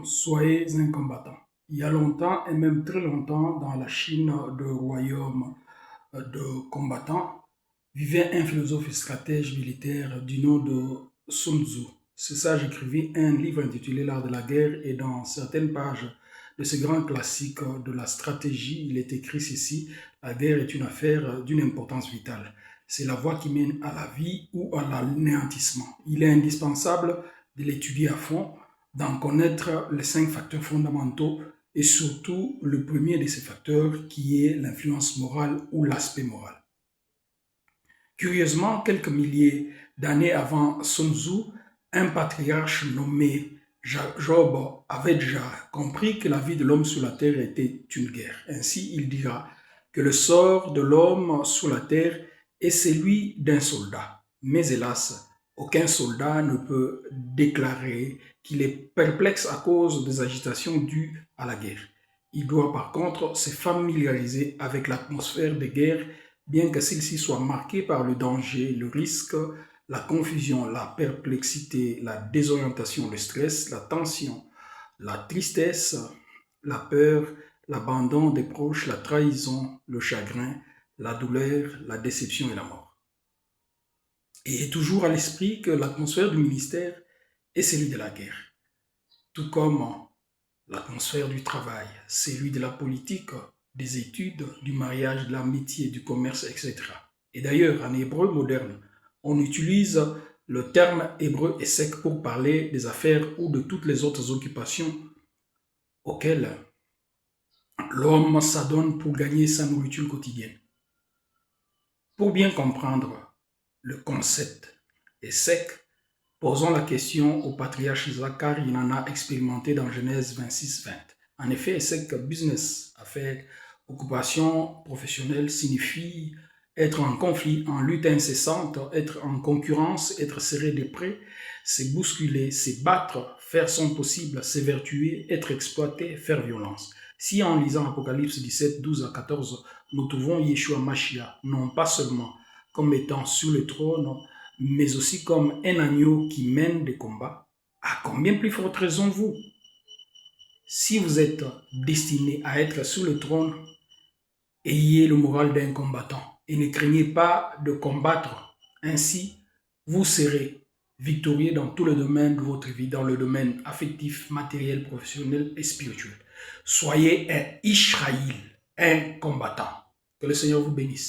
soyez un combattant. Il y a longtemps, et même très longtemps, dans la Chine de royaume de combattants, vivait un philosophe et stratège militaire du nom de Sun Tzu. Ce sage écrivit un livre intitulé L'art de la guerre et dans certaines pages de ce grand classique de la stratégie, il est écrit ceci: la guerre est une affaire d'une importance vitale. C'est la voie qui mène à la vie ou à l'anéantissement. Il est indispensable de l'étudier à fond, d'en connaître les 5 facteurs fondamentaux et surtout le premier de ces facteurs qui est l'influence morale ou l'aspect moral. Curieusement, quelques milliers d'années avant Sun Tzu, un patriarche nommé Job avait déjà compris que la vie de l'homme sur la terre était une guerre. Ainsi, il dira que le sort de l'homme sur la terre est celui d'un soldat. Mais hélas, aucun soldat ne peut déclarer qu'il est perplexe à cause des agitations dues à la guerre. Il doit par contre se familiariser avec l'atmosphère des guerres, bien que celle-ci soit marquée par le danger, le risque, la confusion, la perplexité, la désorientation, le stress, la tension, la tristesse, la peur, l'abandon des proches, la trahison, le chagrin, la douleur, la déception et la mort. Et toujours à l'esprit que l'atmosphère du ministère est celui de la guerre, tout comme l'atmosphère du travail, celui de la politique, des études, du mariage, de l'amitié, du commerce, etc. Et d'ailleurs, en hébreu moderne, on utilise le terme hébreu essek pour parler des affaires ou de toutes les autres occupations auxquelles l'homme s'adonne pour gagner sa nourriture quotidienne. Pour bien comprendre le concept essek, posons la question au patriarche Isaac car il en a expérimenté dans Genèse 26-20. En effet, essek business, affaires, occupation professionnelle signifie être en conflit, en lutte incessante, être en concurrence, être serré de près, se bousculer, se battre, faire son possible, s'évertuer, être exploité, faire violence. Si en lisant Apocalypse 17, 12 à 14, nous trouvons Yeshua Mashiach, non pas seulement comme étant sur le trône, mais aussi comme un agneau qui mène des combats, à combien plus forte raison vous? Si vous êtes destiné à être sur le trône, ayez le moral d'un combattant et ne craignez pas de combattre. Ainsi, vous serez victorieux dans tous les domaines de votre vie, dans le domaine affectif, matériel, professionnel et spirituel. Soyez un Israël, un combattant. Que le Seigneur vous bénisse.